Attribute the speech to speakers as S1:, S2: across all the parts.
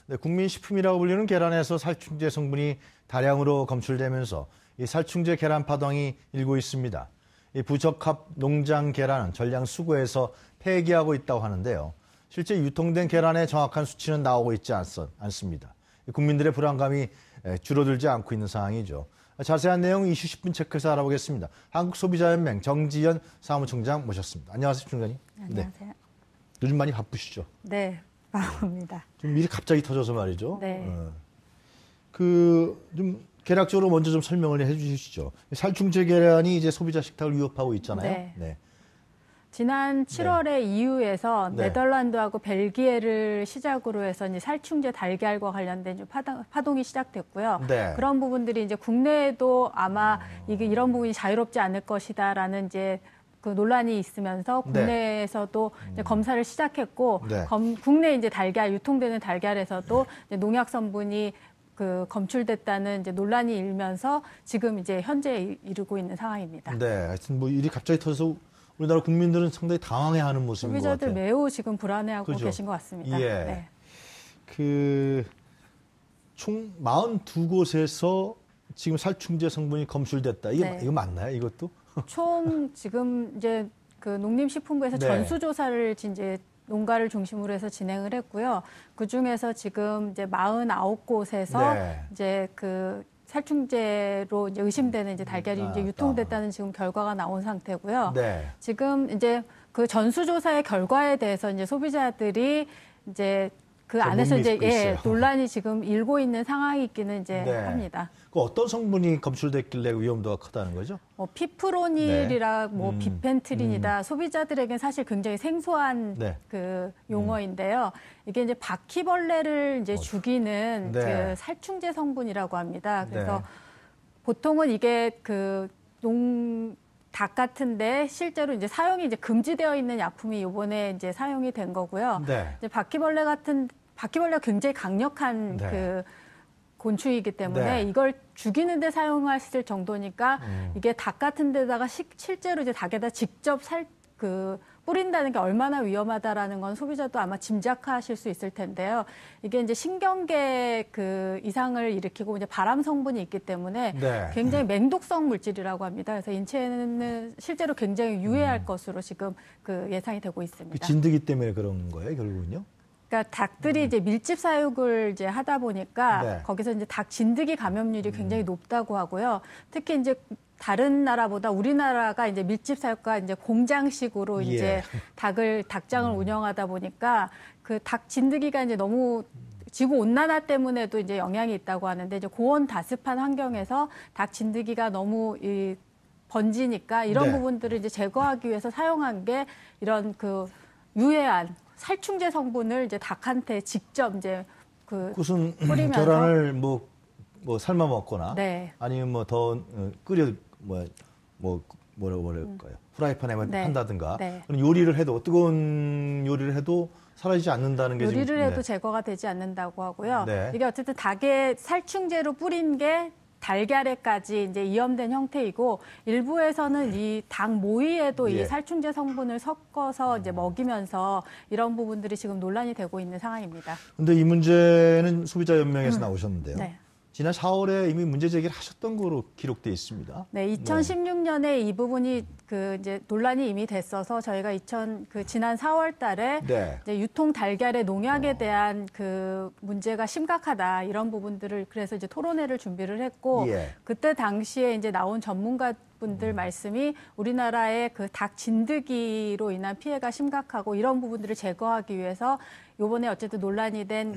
S1: 네, 국민식품이라고 불리는 계란에서 살충제 성분이 다량으로 검출되면서 이 살충제 계란 파동이 일고 있습니다. 이 부적합 농장 계란은 전량 수거해서 폐기하고 있다고 하는데요. 실제 유통된 계란의 정확한 수치는 나오고 있지 않습니다. 국민들의 불안감이 줄어들지 않고 있는 상황이죠. 자세한 내용 이슈 10분 체크해서 알아보겠습니다. 한국소비자연맹 정지연 사무총장 모셨습니다. 안녕하세요, 총장님.
S2: 안녕하세요.
S1: 네. 요즘 많이 바쁘시죠?
S2: 네, 바쁩니다.
S1: 좀 일이 갑자기 터져서 말이죠.
S2: 네.
S1: 좀 개략적으로 먼저 좀 설명을 해주시죠. 살충제 계란이 이제 소비자 식탁을 위협하고 있잖아요.
S2: 네.
S1: 네.
S2: 지난 7월에 EU에서
S1: 네.
S2: 네덜란드하고 벨기에를 시작으로 해서 이제 살충제 달걀과 관련된 좀 파동이 시작됐고요.
S1: 네.
S2: 그런 부분들이 이제 국내에도 아마 이게 이런 부분이 자유롭지 않을 것이다라는 이제 그 논란이 있으면서 국내에서도 이제 검사를 시작했고,
S1: 네.
S2: 국내 이제 달걀 유통되는 달걀에서도 이제 농약 성분이 그 검출됐다는 이제 논란이 일면서 지금 이제 현재에 이르고 있는 상황입니다.
S1: 네. 하여튼 뭐 일이 갑자기 터져서 우리나라 국민들은 상당히 당황해하는 모습인 것 같아요.
S2: 소비자들 매우 지금 불안해하고
S1: 그렇죠?
S2: 계신 것 같습니다.
S1: 예.
S2: 네.
S1: 총 42곳에서 지금 살충제 성분이 검출됐다.
S2: 네.
S1: 이거 맞나요? 이것도?
S2: 총 지금 이제 그 농림식품부에서
S1: 네.
S2: 전수조사를 이제 농가를 중심으로 해서 진행을 했고요. 그 중에서 지금 이제 49곳에서
S1: 네.
S2: 이제 그 살충제로 이제 의심되는 이제 달걀이 이제 유통됐다는 지금 결과가 나온 상태고요.
S1: 네.
S2: 지금 이제 그 전수조사의 결과에 대해서 이제 소비자들이 이제 그 안에서 이제 논란이 지금 일고 있는 상황이기는 이제 합니다.
S1: 그 어떤 성분이 검출됐길래 위험도가 크다는 거죠?
S2: 피프로닐이라 비펜트린이다. 소비자들에겐 사실 굉장히 생소한 그 용어인데요. 이게 이제 바퀴벌레를 이제 죽이는 그 살충제 성분이라고 합니다. 그래서 보통은 이게 그 닭 같은데 실제로 이제 사용이 이제 금지되어 있는 약품이 이번에 이제 사용이 된 거고요. 이제 바퀴벌레가 굉장히 강력한 그 곤충이기 때문에 이걸 죽이는데 사용했을 정도니까 이게 닭 같은 데다가 실제로 이제 닭에다 직접 뿌린다는 게 얼마나 위험하다라는 건 소비자도 아마 짐작하실 수 있을 텐데요. 이게 이제 신경계 그 이상을 일으키고 이제 발암 성분이 있기 때문에 굉장히 맹독성 물질이라고 합니다. 그래서 인체는 실제로 굉장히 유해할 것으로 지금 그 예상이 되고 있습니다.
S1: 그 진드기 때문에 그런 거예요, 결국은요?
S2: 그러니까 닭들이 이제 밀집 사육을 이제 하다 보니까 거기서 이제 닭 진드기 감염률이 굉장히 높다고 하고요. 특히 이제 다른 나라보다 우리나라가 이제 밀집 사육과 이제 공장식으로 이제 닭장을 운영하다 보니까 그 닭 진드기가 이제 너무 지구 온난화 때문에도 이제 영향이 있다고 하는데 이제 고온 다습한 환경에서 닭 진드기가 너무 번지니까 이런 부분들을 이제 제거하기 위해서 사용한 게 이런 그 유해한 살충제 성분을 이제 닭한테 직접 이제
S1: 무슨
S2: 뿌리면서
S1: 계란을 뭐 삶아 먹거나 아니면 뭐 더 끓여 뭐라고 할까요? 프라이팬에만 한다든가 그런 요리를 해도 뜨거운 요리를 해도 사라지지 않는다는 게
S2: 요리를 해도 제거가 되지 않는다고 하고요. 이게 어쨌든 닭에 살충제로 뿌린 게 달걀에까지 이제 이염된 형태이고 일부에서는 이 닭 모이에도 이 살충제 성분을 섞어서 이제 먹이면서 이런 부분들이 지금 논란이 되고 있는 상황입니다.
S1: 그런데 이 문제는 소비자연맹에서 나오셨는데요.
S2: 네.
S1: 지난 4월에 이미 문제 제기를 하셨던 거로 기록돼 있습니다.
S2: 네, 2016년에 이 부분이 그 이제 논란이 이미 됐어서 저희가 지난 4월달에 이제 유통 달걀의 농약에 대한 그 문제가 심각하다 이런 부분들을 그래서 이제 토론회를 준비를 했고 그때 당시에 이제 나온 전문가분들 말씀이 우리나라의 그 닭 진드기로 인한 피해가 심각하고 이런 부분들을 제거하기 위해서 이번에 어쨌든 논란이 된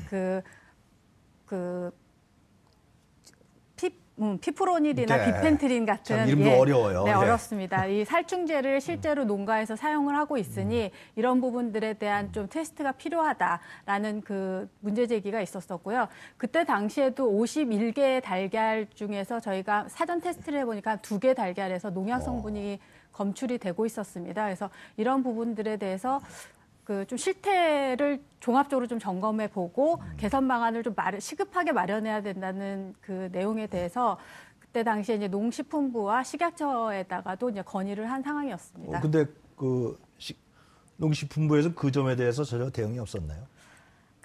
S2: 피프로닐이나 비펜트린 같은
S1: 이름도 어려워요.
S2: 네, 어렵습니다. 이 살충제를 실제로 농가에서 사용을 하고 있으니 이런 부분들에 대한 좀 테스트가 필요하다라는 그 문제 제기가 있었었고요. 그때 당시에도 51개의 달걀 중에서 저희가 사전 테스트를 해보니까 2개 달걀에서 농약 성분이 검출이 되고 있었습니다. 그래서 이런 부분들에 대해서 좀 실태를 종합적으로 좀 점검해 보고 개선 방안을 좀 시급하게 마련해야 된다는 그 내용에 대해서 그때 당시에 이제 농식품부와 식약처에다가도 이제 건의를 한 상황이었습니다.
S1: 근데 그 농식품부에서 그 점에 대해서 전혀 대응이 없었나요?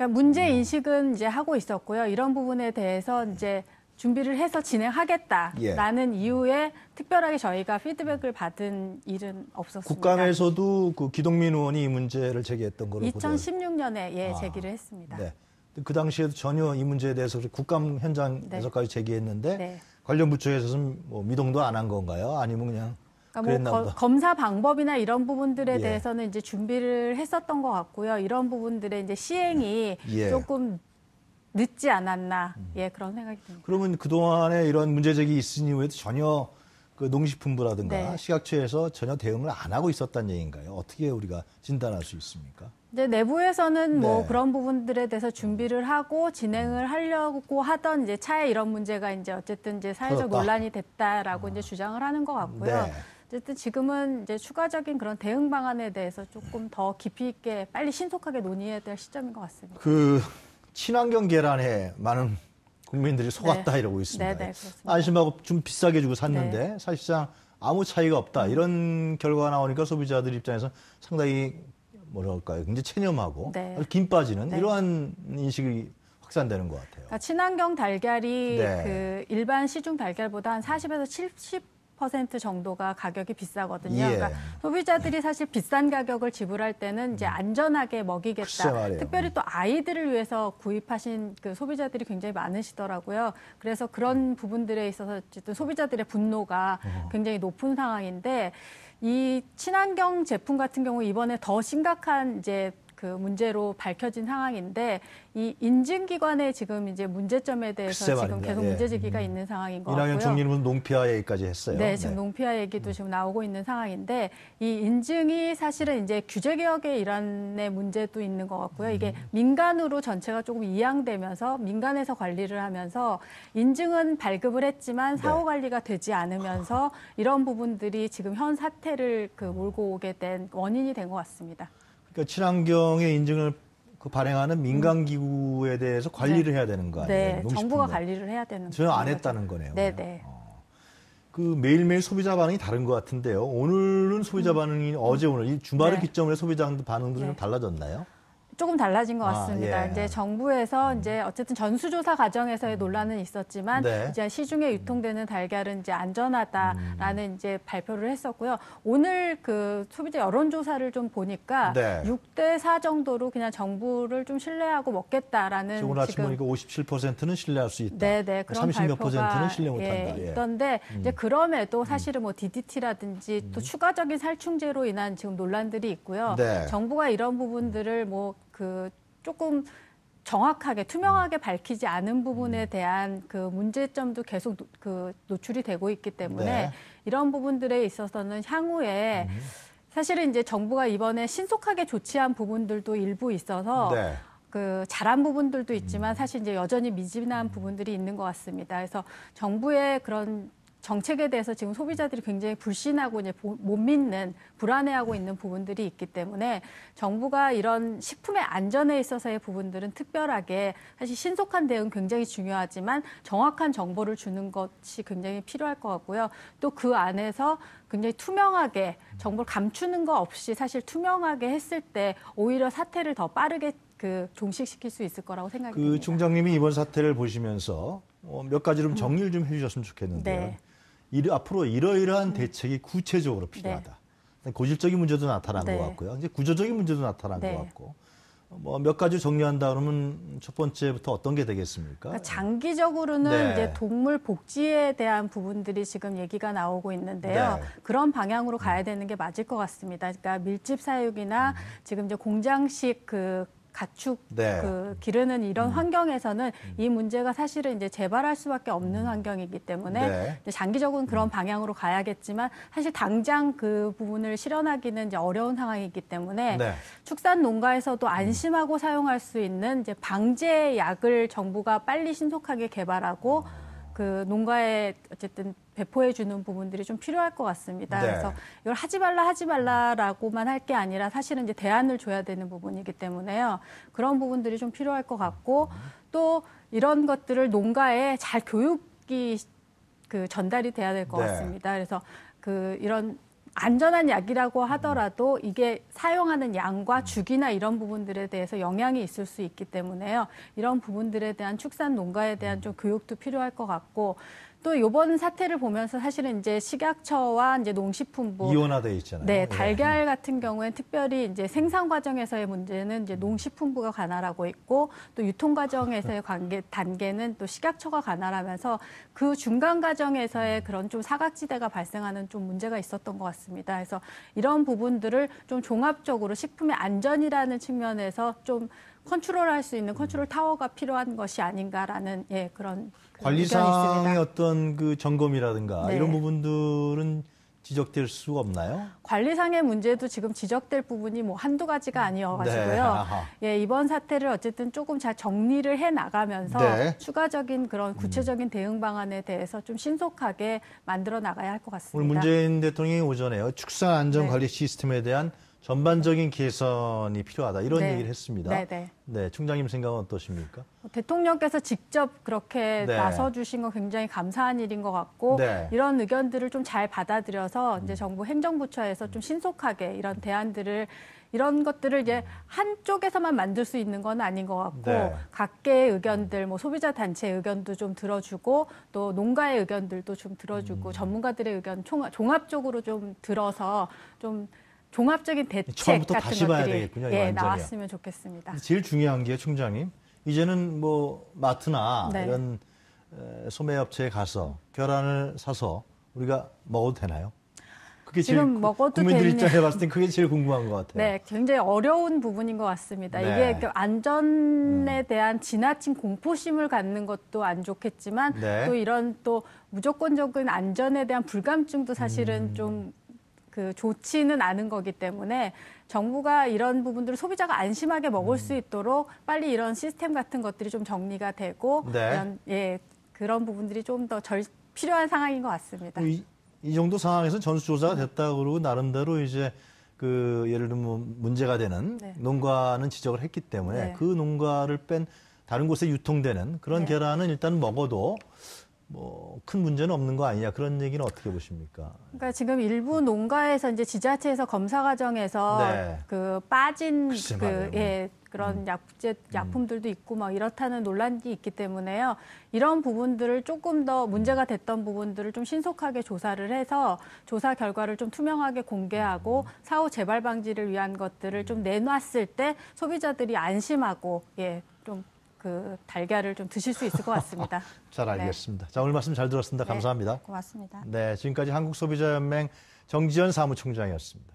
S2: 그러니까 문제 인식은 이제 하고 있었고요. 이런 부분에 대해서 이제 준비를 해서 진행하겠다라는 이유에 특별하게 저희가 피드백을 받은 일은 없었습니다.
S1: 국감에서도 그 기동민 의원이 이 문제를 제기했던 걸로
S2: 2016년에 제기를 했습니다.
S1: 네. 그 당시에도 전혀 이 문제에 대해서 국감 현장에서까지 제기했는데 관련 부처에서는 뭐 미동도 안 한 건가요? 아니면 그냥
S2: 그러니까 뭐 검사 방법이나 이런 부분들에 대해서는 이제 준비를 했었던 것 같고요. 이런 부분들의 이제 시행이 조금 늦지 않았나, 그런 생각이 듭니다.
S1: 그러면 그동안에 이런 문제제기 있은 이후에도 전혀 그 농식품부라든가 식약처에서 전혀 대응을 안 하고 있었다는 얘기인가요? 어떻게 우리가 진단할 수 있습니까?
S2: 이제 내부에서는 뭐 그런 부분들에 대해서 준비를 하고 진행을 하려고 하던 이제 차에 이런 문제가 이제 어쨌든 이제 사회적 논란이 됐다라고 이제 주장을 하는 것 같고요. 어쨌든 지금은 이제 추가적인 그런 대응 방안에 대해서 조금 더 깊이 있게 빨리 신속하게 논의해야 될 시점인 것 같습니다.
S1: 그 친환경 계란에 많은 국민들이 속았다 이러고 있습니다.
S2: 그렇습니다.
S1: 안심하고 좀 비싸게 주고 샀는데 사실상 아무 차이가 없다. 이런 결과가 나오니까 소비자들 입장에서 상당히 뭐랄까요, 굉장히 체념하고 김 빠지는 이러한 인식이 확산되는 것 같아요.
S2: 그러니까 친환경 달걀이 그 일반 시중 달걀보다 한 40에서 70% 정도가 가격이 비싸거든요. 그러니까 소비자들이 사실 비싼 가격을 지불할 때는 이제 안전하게 먹이겠다. 특별히 또 아이들을 위해서 구입하신 그 소비자들이 굉장히 많으시더라고요. 그래서 그런 부분들에 있어서 어쨌든 소비자들의 분노가 굉장히 높은 상황인데 이 친환경 제품 같은 경우 이번에 더 심각한 이제 그 문제로 밝혀진 상황인데 이 인증기관의 지금 이제 문제점에 대해서 지금 계속 문제제기가 있는 상황인 것 같고요.
S1: 이낙연 총리는 농피화 얘기까지 했어요.
S2: 네, 지금 농피화 얘기도 지금 나오고 있는 상황인데 이 인증이 사실은 이제 규제개혁의 일환의 문제도 있는 것 같고요. 이게 민간으로 전체가 조금 이양되면서 민간에서 관리를 하면서 인증은 발급을 했지만 사후 관리가 되지 않으면서 이런 부분들이 지금 현 사태를 그 몰고 오게 된 원인이 된 것 같습니다.
S1: 그러니까 친환경의 인증을 발행하는 민간 기구에 대해서 관리를 해야 되는 거 아니에요?
S2: 정부가 관리를 해야 되는 거죠.
S1: 전혀 안 했다는 거네요.
S2: 네.
S1: 그 매일매일 소비자 반응이 다른 것 같은데요. 오늘은 소비자 반응이 어제 오늘 이 주말을 기점으로 소비자 반응도 좀 달라졌나요?
S2: 조금 달라진 것 같습니다. 이제 정부에서 이제 어쨌든 전수조사 과정에서의 논란은 있었지만 이제 시중에 유통되는 달걀은 이제 안전하다라는 이제 발표를 했었고요. 오늘 그 소비자 여론조사를 좀 보니까 6대4 정도로 그냥 정부를 좀 신뢰하고 먹겠다라는
S1: 오늘 아침 보니까 57%는 신뢰할 수 있다.
S2: 그런
S1: 30몇
S2: 발표가
S1: %는 신뢰 못한다.
S2: 있던데 이제 그럼에도 사실은 뭐 DDT라든지 또 추가적인 살충제로 인한 지금 논란들이 있고요. 정부가 이런 부분들을 뭐 그 조금 정확하게 투명하게 밝히지 않은 부분에 대한 그 문제점도 계속 그 노출이 되고 있기 때문에 이런 부분들에 있어서는 향후에 사실은 이제 정부가 이번에 신속하게 조치한 부분들도 일부 있어서 그 잘한 부분들도 있지만 사실 이제 여전히 미진한 부분들이 있는 것 같습니다. 그래서 정부의 그런 정책에 대해서 지금 소비자들이 굉장히 불신하고 이제 못 믿는, 불안해하고 있는 부분들이 있기 때문에 정부가 이런 식품의 안전에 있어서의 부분들은 특별하게 사실 신속한 대응 굉장히 중요하지만 정확한 정보를 주는 것이 굉장히 필요할 것 같고요. 또 그 안에서 굉장히 투명하게 정보를 감추는 거 없이 사실 투명하게 했을 때 오히려 사태를 더 빠르게 그 종식시킬 수 있을 거라고 생각이 듭니다.
S1: 그 총장님이 이번 사태를 보시면서 몇 가지 좀 정리를 좀 해주셨으면 좋겠는데요. 앞으로 이러이러한 대책이 구체적으로 필요하다. 고질적인 문제도 나타난 것 같고요. 이제 구조적인 문제도 나타난 것 같고. 뭐 몇 가지 정리한다 그러면 첫 번째부터 어떤 게 되겠습니까?
S2: 그러니까 장기적으로는 이제 동물 복지에 대한 부분들이 지금 얘기가 나오고 있는데요. 그런 방향으로 가야 되는 게 맞을 것 같습니다. 그러니까 밀집 사육이나 지금 이제 공장식 그 가축 그 기르는 이런 환경에서는 이 문제가 사실은 이제 재발할 수밖에 없는 환경이기 때문에 이제 장기적으로는 그런 방향으로 가야겠지만 사실 당장 그 부분을 실현하기는 이제 어려운 상황이기 때문에 축산 농가에서도 안심하고 사용할 수 있는 이제 방제 약을 정부가 빨리 신속하게 개발하고 그 농가에 어쨌든 배포해 주는 부분들이 좀 필요할 것 같습니다. 그래서 이걸 하지 말라라고만 할 게 아니라 사실은 이제 대안을 줘야 되는 부분이기 때문에요. 그런 부분들이 좀 필요할 것 같고 또 이런 것들을 농가에 잘 교육이 그 전달이 돼야 될 것 같습니다. 그래서 그 이런 안전한 약이라고 하더라도 이게 사용하는 양과 주기나 이런 부분들에 대해서 영향이 있을 수 있기 때문에요. 이런 부분들에 대한 축산 농가에 대한 좀 교육도 필요할 것 같고, 또 이번 사태를 보면서 사실은 이제 식약처와 이제 농식품부
S1: 이원화돼 있잖아요.
S2: 네, 달걀 같은 경우에는 특별히 이제 생산 과정에서의 문제는 이제 농식품부가 관할하고 있고, 또 유통 과정에서의 단계는 또 식약처가 관할하면서 그 중간 과정에서의 그런 좀 사각지대가 발생하는 좀 문제가 있었던 것 같습니다. 그래서 이런 부분들을 좀 종합적으로 식품의 안전이라는 측면에서 좀 컨트롤할 수 있는 컨트롤 타워가 필요한 것이 아닌가라는 그런
S1: 관리상의 어떤 그 점검이라든가 네. 이런 부분들은 지적될 수가 없나요?
S2: 관리상의 문제도 지금 지적될 부분이 뭐 한두 가지가 아니어가지고요. 네. 이번 사태를 어쨌든 조금 잘 정리를 해 나가면서 네. 추가적인 그런 구체적인 대응 방안에 대해서 좀 신속하게 만들어 나가야 할 것 같습니다.
S1: 오늘 문재인 대통령이 오전에요. 축산안전관리 네. 시스템에 대한 전반적인 개선이 필요하다 이런 네. 얘기를 했습니다. 네네. 네, 총장님 생각은 어떠십니까?
S2: 대통령께서 직접 그렇게 네. 나서주신 건 굉장히 감사한 일인 것 같고 네. 이런 의견들을 좀 잘 받아들여서 이제 정부 행정부처에서 좀 신속하게 이런 대안들을 이런 것들을 이제 한쪽에서만 만들 수 있는 건 아닌 것 같고 네. 각계의 의견들, 뭐 소비자 단체 의견도 좀 들어주고 또 농가의 의견들도 좀 들어주고 전문가들의 의견 종합적으로 좀 들어서 좀 종합적인 대책 같은 것들이 나왔으면 좋겠습니다.
S1: 제일 중요한 게 총장님, 이제는 뭐 마트나 네. 이런 소매업체에 가서 계란을 사서 우리가 먹어도 되나요? 그게
S2: 지금
S1: 제일
S2: 먹어도
S1: 국민들 입장에 봤을 때 그게 제일 궁금한 것 같아요.
S2: 네, 굉장히 어려운 부분인 것 같습니다. 네. 이게 안전에 대한 지나친 공포심을 갖는 것도 안 좋겠지만 네. 또 이런 또 무조건적인 안전에 대한 불감증도 사실은 좀 좋지는 않은 거기 때문에 정부가 이런 부분들을 소비자가 안심하게 먹을 수 있도록 빨리 이런 시스템 같은 것들이 좀 정리가 되고 네. 이런, 그런 부분들이 좀 더 필요한 상황인 것 같습니다.
S1: 이 정도 상황에서 전수조사가 됐다 그러고 나름대로 이제 예를 들면 문제가 되는 네. 농가는 지적을 했기 때문에 네. 그 농가를 뺀 다른 곳에 유통되는 그런 네. 계란은 일단 먹어도 뭐 큰 문제는 없는 거 아니냐 그런 얘기는 어떻게 보십니까?
S2: 그러니까 지금 일부 농가에서 이제 지자체에서 검사 과정에서 네. 빠진 그런 약품들도 있고 막 이렇다는 논란이 있기 때문에요. 이런 부분들을 조금 더 문제가 됐던 부분들을 좀 신속하게 조사를 해서 조사 결과를 좀 투명하게 공개하고 사후 재발 방지를 위한 것들을 좀 내놨을 때 소비자들이 안심하고 좀 달걀을 좀 드실 수 있을 것 같습니다.
S1: 잘 알겠습니다. 네. 자, 오늘 말씀 잘 들었습니다. 감사합니다.
S2: 고맙습니다.
S1: 네, 지금까지 한국소비자연맹 정지연 사무총장이었습니다.